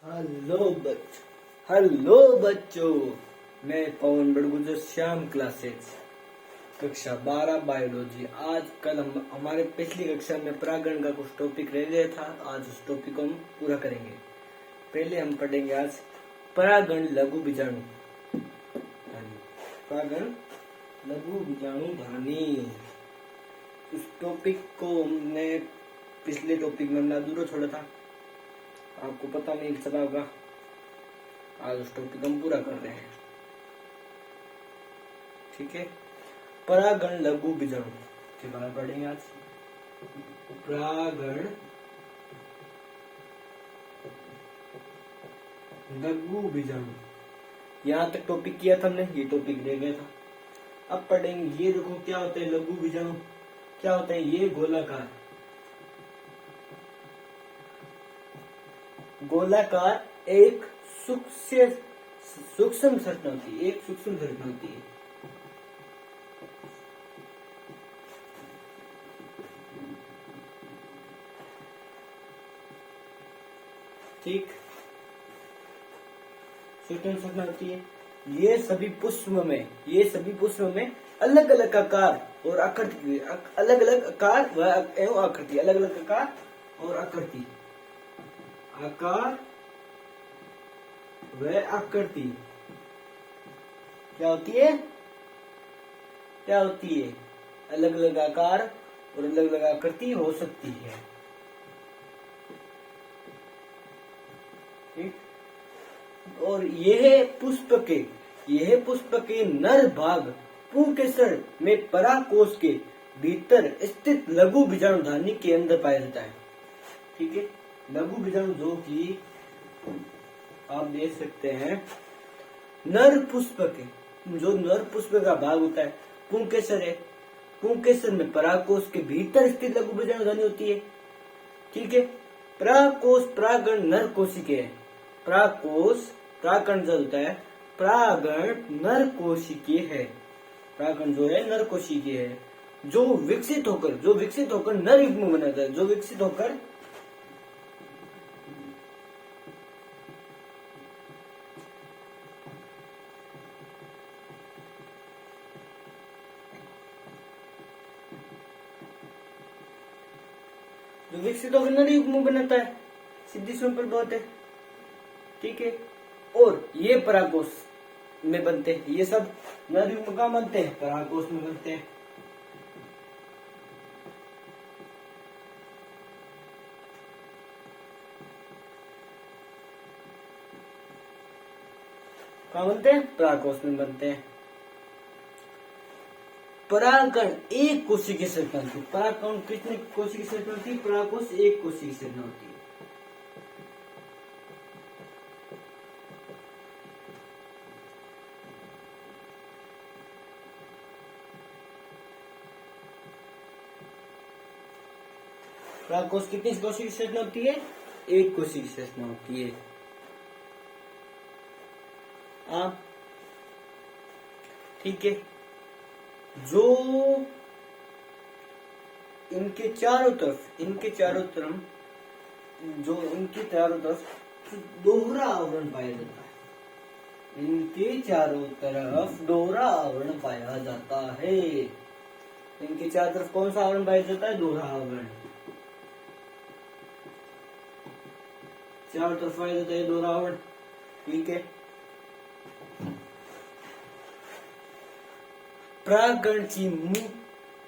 Hello बच्चों, मैं पवन Badgujar Shyam classes कक्षा 12 बायोलॉजी। आज कल हम हमारे पिछली कक्षा में परागण का कुछ टॉपिक रह गया था। आज उस टॉपिक को हम पूरा करेंगे। पहले हम पढ़ेंगे आज परागण लघु बीजाणु परागण लघु बीजाणु धानी। उस टॉपिक को हमने पिछले टॉपिक में हमने अधूरा छोड़ा था, आपको पता नहीं चला होगा। आज उस टॉपिक हम पूरा कर रहे हैं, ठीक है। परागण लघु बीजाणु के बारे में पढ़ेंगे आज। परागण लघु बीजाणु, यहाँ तक टॉपिक किया था हमने, ये टॉपिक रह गया था। अब पढ़ेंगे, ये देखो क्या होता है लघु बीजाणु, क्या होता है। ये गोलाकार एक सूक्ष्म संरचना होती है, एक सूक्ष्म संरचना होती है। ठीक, सूक्ष्म संरचना होती है। ये सभी पुष्प में अलग अलग आकार और आकृति, अलग अलग आकार एवं आकृति, अलग अलग आकार और आकृति, आकार व आकृति क्या होती है, अलग अलग आकार और अलग अलग आकृति हो सकती है। ठीक, और यह पुष्प के नर भाग पुंकेसर में परागकोश के भीतर स्थित लघु बीजाणुधानी के अंदर पाया जाता है। ठीक है, लघु बीजाणु जो कि आप देख सकते हैं, नर पुष्प का भाग होता है पुंकेसर है। पुंकेसर में परागकोश के भीतर स्थित लघु बीजाणुधानी होती है। ठीक है, परागकोश परागण नर कोशिके है। परागण जो होता है, परागण नर कोशिके है। परागण जो है नर कोशिके है, जो विकसित होकर नर युग्म बनाता है, जो विकसित होकर नर युग्म बनाता है। सीधी सिंपल बात है। ठीक है, और ये परागकोश में बनते हैं, ये सब नर युग्म कहाँ बनते हैं, परागकोश में बनते हैं। कहाँ बनते हैं, परागकोश में बनते हैं। परागण एक कोशिका की संरचना होती है। परागण कितने कोशिका की संरचना होती है, परागकोश एक कोशिका की संरचना होती है। परागकोश कितनी कोशिका की संरचना होती है, एक कोशिका की संरचना होती है। ठीक है, जो इनके चारों तरफ दोहरा आवरण पाया जाता है। इनके चारों तरफ दोहरा आवरण पाया जाता है। इनके चारों तरफ कौन सा आवरण पाया जाता है, दोहरा आवरण। चारों तरफ पाया जाता है दोहरा आवरण। ठीक है, परागण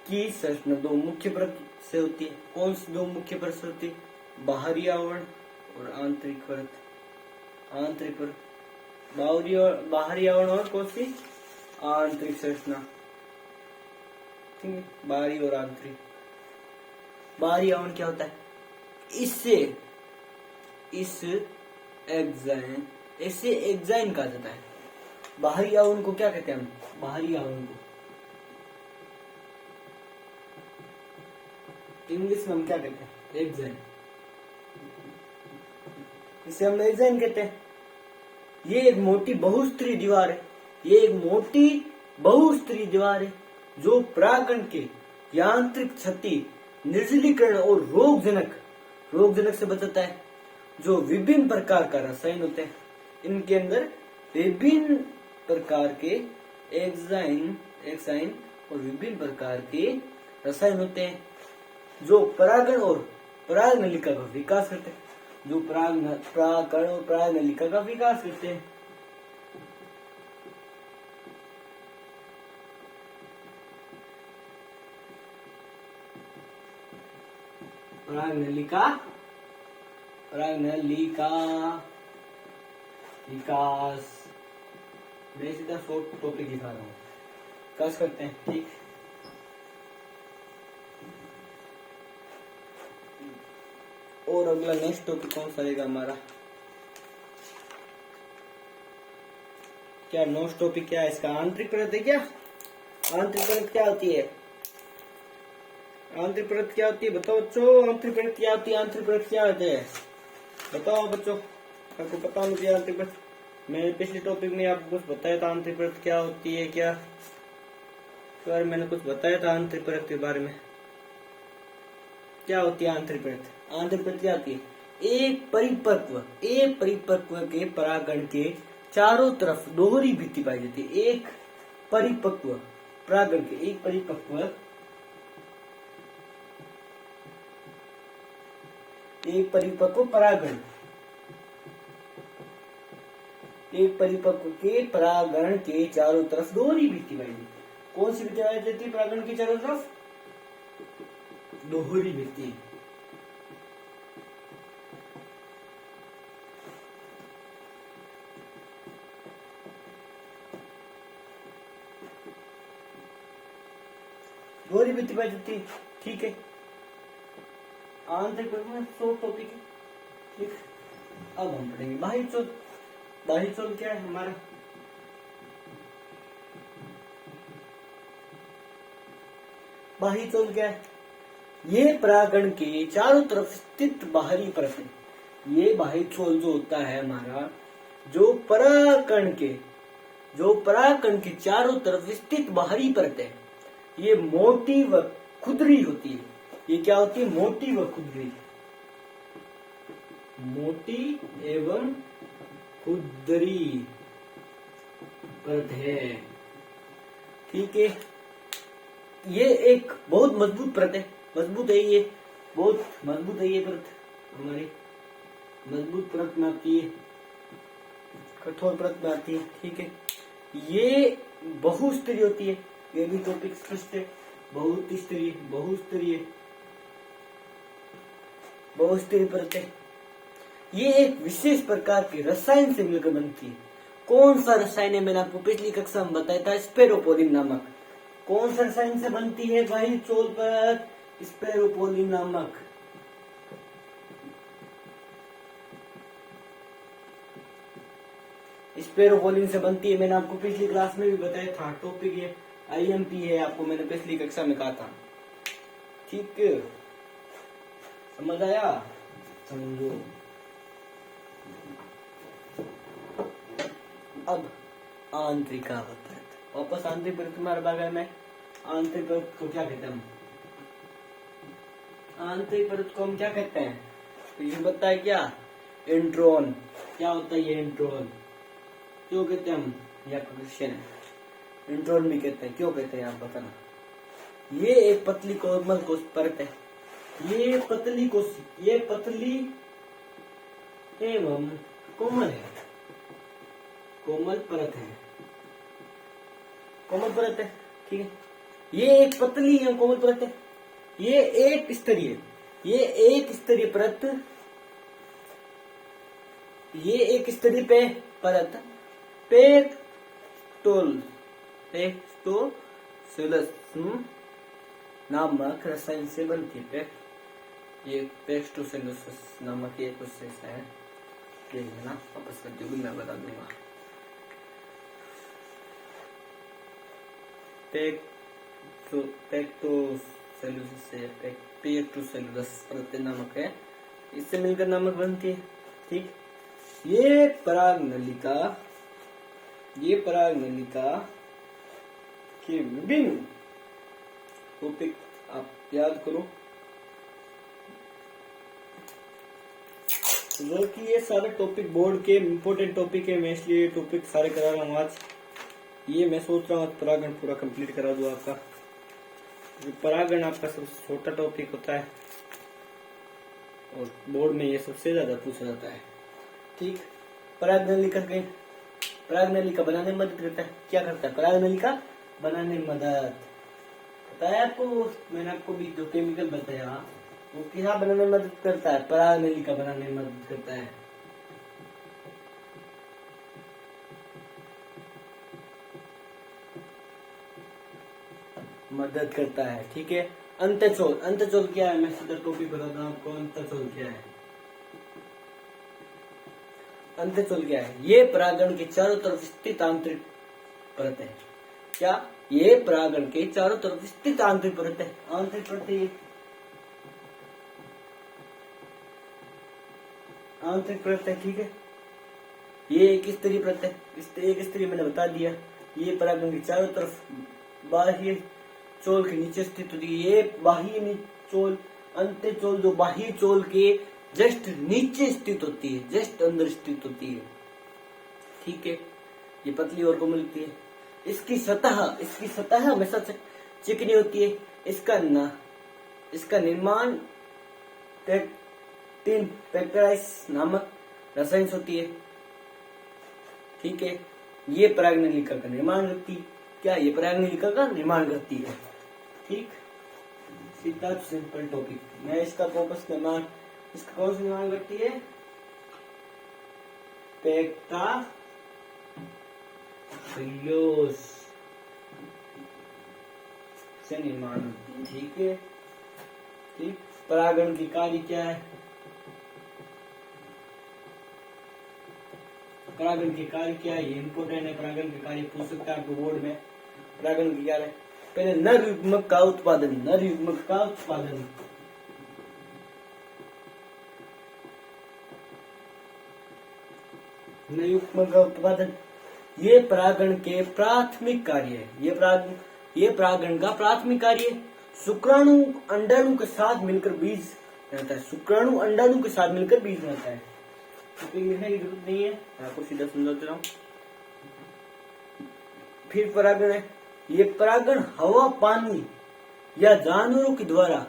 की संरचना दो मुख्य परत से होती है। कौन सी दो मुख्य परत से होती है, बाहरी आवरण और आंतरिक परत। बाहरी आवरण और कौन सी, आंतरिक संरचना। ठीक है, बाहरी और आंतरिक। बाहरी आवरण क्या होता है, इसे एग्जाइन कहा जाता है। बाहरी आवरण को क्या कहते हैं हम, बाहरी आवरण को इंग्लिश में हम क्या कहते हैं, एग्जाइन। इसे हम एग्जाइन कहते हैं। ये एक मोटी बहुस्तरीय दीवार है, जो परागण के यांत्रिक क्षति, निर्जलीकरण और रोगजनक से बचाता है। जो विभिन्न प्रकार का रसायन होते हैं, इनके अंदर विभिन्न प्रकार के एक्साइन और विभिन्न प्रकार के रसायन होते हैं जो परागण और पराग नलिका का विकास करते हैं, जो परागण और पराग नलिका का विकास करते हैं। पराग नलिका विकास, मैं सीधा शॉर्ट टॉपिक दिखा रहा हूँ, विकास करते हैं। ठीक, और अगला नेक्स्ट टॉपिक कौन सा रहेगा हमारा? क्या नेक्स्ट टॉपिक क्या है इसका? आंतरिक परत है क्या? आंतरिक परत क्या होती है? आंतरिक परत क्या होती है बताओ बच्चों, आंतरिक परत क्या होती है? आंतरिक परत क्या होती है बताओ बच्चों, आपको पता होना चाहिए आंतरिक परत। मैंने पिछले टॉपिक में आपको कुछ बताया था आंतरिक परत क्या होती है, क्या बारे मैंने कुछ बताया था आंतरिक परत के बारे में। क्या होती है आंतरिक परत? आंतरिक परत क्या होती है? एक परिपक्व के परागण के चारों तरफ दोहरी भित्ति पाई जाती है। एक परिपक्व परागण के, एक परिपक्व परागण, एक परिपक्व के परागण के चारों तरफ दोहरी भित्ति पाई जाती है। कौन सी भित्ति पाई जाती है परागण के चारों तरफ? दोहरी भित्ति। दोहरी भित्ति पाई जाती है। ठीक है, आंतरिक परत शॉर्ट टॉपिक है। ठीक, अब हम पढ़ेंगे बाह्य चोल। बाह्य चोल क्या है हमारा? बाह्य चोल क्या है? ये परागण के चारों तरफ स्थित बाहरी परत है। ये बाह्य चोल जो होता है हमारा, जो परागण के चारों तरफ स्थित बाहरी परत है, ये मोटी व खुरदरी होती है। ये क्या होती है? मोटी व खुरदरी, मोटी एवं खुरदरी परत है। ठीक है, ये एक बहुत मजबूत परत है। मजबूत है ये, बहुत मजबूत है ये परत हमारी, मजबूत परत में आती है, कठोर परत में आती है। ठीक है, ये बहुस्तरीय होती है। ये भी टॉपिक स्पष्ट है। बहुस्तरीय परत है। ये एक विशेष प्रकार के रसायन से मिलकर बनती है। कौन सा रसायन है? मैंने आपको पिछली कक्षा में बताया था, स्पेरोपोलिन नामक। कौन सा रसायन से बनती है बाह्य चोल परत? स्पेरोपोलिन नामक। स्पेरोपोलिन से बनती है, मैंने आपको पिछली क्लास में भी बताया था। टॉपिक ये IMP है, आपको मैंने पिछली कक्षा में कहा था। ठीक, समझ आया? समझो। अब आंतरिक परत, वापस आंतरिक परत में बारे में। आंतरिक परत को क्या कहते हैं? आंतरिक परत को हम क्या कहते हैं? तो ये बताए क्या? इंट्रॉन। क्या होता है ये इंट्रॉन? क्यों कहते हैं हम? यह क्वेश्चन है। इंट्रॉन भी कहते हैं, क्यों कहते हैं आप बताना। ये एक पतली कोमल कोश परत है। ये पतली एवं कोमल है, कोमल परत है, कोमल परत है। ठीक है, ये एक पतली एवं कोमल परत है। ये एक स्तरीय परत, ये एक स्तरीय परत पेक्टोसेलस नामक रसायन से बनती है। ये पेक्टोसेलस नामक ये प्रोसेस है। ना वापस करते हुए मैं बता दूंगा। पेक्टोसेलस परत नामक है, इससे मिलकर नामक बनती है। ठीक, ये पराग नलिका के विभिन्न टॉपिक आप याद करो। जो कि ये सारे टॉपिक बोर्ड के इम्पोर्टेंट टॉपिक है, मैं इसलिए टॉपिक सारे करा रहा हूँ आज। ये मैं सोच रहा हूँ आज परागण पूरा कंप्लीट करा दूँ आपका। परागण आपका सबसे छोटा टॉपिक होता है और बोर्ड में ये सबसे ज्यादा पूछा जाता है। ठीक, परागनलिका के परागनलिका बनाने में मदद करता है। क्या करता है परागनलिका बनाने में मदद? पता है आपको? मैंने आपको भी जो केमिकल बताया वो क्या बनाने में मदद करता है? परागनलिका बनाने में मदद करता है। मदद करता है। ठीक है, अंतःचोल। अंतःचोल क्या है? मैं सीधा टॉपिक बताता हूँ आपको। अंतःचोल क्या है? अंतःचोल क्या है? ये परागण के चारों तरफ स्थित आंतरिक परत है। क्या? ये परागण के चारों तरफ स्थित आंतरिक परत है। आंतरिक परत है, आंतरिक परत है। ठीक है, ये एक स्तरीय परत है। एक स्तरीय मैंने बता दिया। ये परागण के चारों तरफ बाह्य चोल के नीचे स्थित होती है। ये बाह्य चोल, अंतःचोल जो बाह्य चोल के जस्ट नीचे स्थित होती है, जस्ट अंदर स्थित होती है। ठीक है, ये पतली और कोमल होती है। इसकी सतह हमेशा चिकनी होती है। इसका निर्माण पेक्टिन पेक्टराइस नामक रसायन होती है। ठीक है, ये परागनलिका का निर्माण करती है। क्या? ये परागनलिका का निर्माण करती है। ठीक, सीधा सिंपल टॉपिक। मैं इसका फोकस निर्माण, इसका कौन सा निर्माण करती है? पेक्टाफिलोस से निर्माण होती है। ठीक है, ठीक। परागण की कार्य क्या है? परागण के कार्य क्या है? ये इम्पोर्टेंट है। परागण के कार्य पूछ सकता है आपको बोर्ड में। परागण की क्या है? पहले नर युग्मक का उत्पादन। नर युग्मक का उत्पादन, नर युग्मक का उत्पादन ये परागण के प्राथमिक कार्य है। ये परागण का प्राथमिक कार्य है। शुक्राणु अंडाणु के साथ मिलकर बीज रहता है। शुक्राणु अंडाणु के साथ मिलकर बीज रहता है। लिखने की जरूरत नहीं है, मैं आपको सीधा समझाते रहा हूं। फिर परागण है। ये परागण हवा, पानी या जानवरों के द्वारा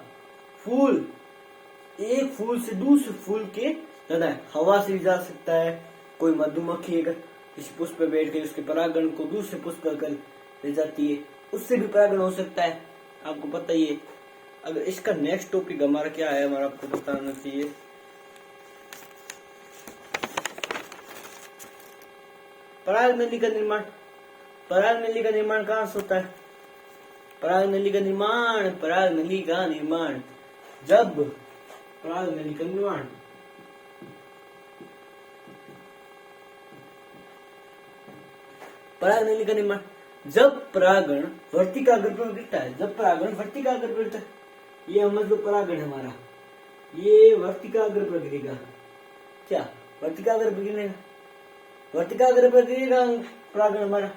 एक फूल से दूसरे फूल के जाना है। हवा से भी जा सकता है। कोई मधुमक्खी अगर किसी पुष्प पे बैठ कर उसके परागण को दूसरे पुष्प पर ले जाती है, उससे भी परागण हो सकता है। आपको पता ही है। अगर इसका नेक्स्ट टॉपिक हमारा क्या है, हमारा आपको बताना चाहिए। परागनली का निर्माण। परागनली का निर्माण कहाँ से होता है? परागनली का निर्माण जब परागनली का निर्माण परागनली का निर्माण जब परागण वर्तिकाग्र पर गिरता है। जब परागण वर्तिकाग्र पर गिरता है, ये हमारा जो परागण है हमारा, ये वर्तिकाग्र पर गिरेगा। क्या? वर्तिकाग्र पर गिरेगा। वर्तिकाग्र पर गिरेगा परागण हमारा।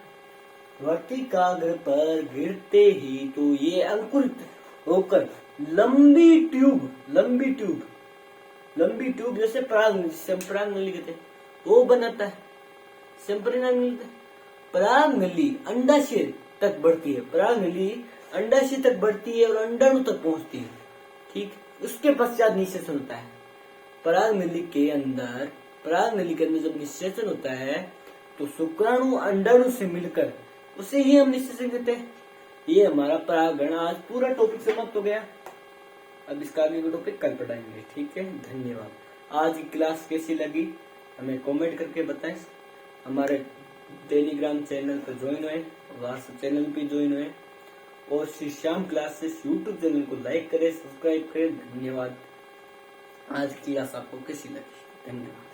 वर्तिकाग्र पर गिरते ही तो ये अंकुरित होकर लंबी ट्यूब जैसे परागनली कहते हैं, वो बनाता है। परागनली अंडाशय तक बढ़ती है। परागनली अंडाशय तक बढ़ती है और अंडाणु तक पहुंचती है। ठीक, उसके पश्चात निषेचन होता है। परागनली के अंदर जब निषेचन होता है तो शुक्राणु अंडाणु से मिलकर उसे ही हम निषेचन कहते हैं। ये हमारा परागण आज पूरा टॉपिक समाप्त हो गया। अब इसका आगे का टॉपिक कल पढ़ाएंगे। ठीक है, धन्यवाद। आज की क्लास कैसी लगी हमें कमेंट करके बताएं। हमारे टेलीग्राम चैनल पर ज्वाइन हुए, व्हाट्सएप चैनल पे ज्वाइन हुए और Shri Shyam classes YouTube channel को लाइक करें, सब्सक्राइब करें। धन्यवाद। आज की क्लास आपको कैसी लगी? धन्यवाद।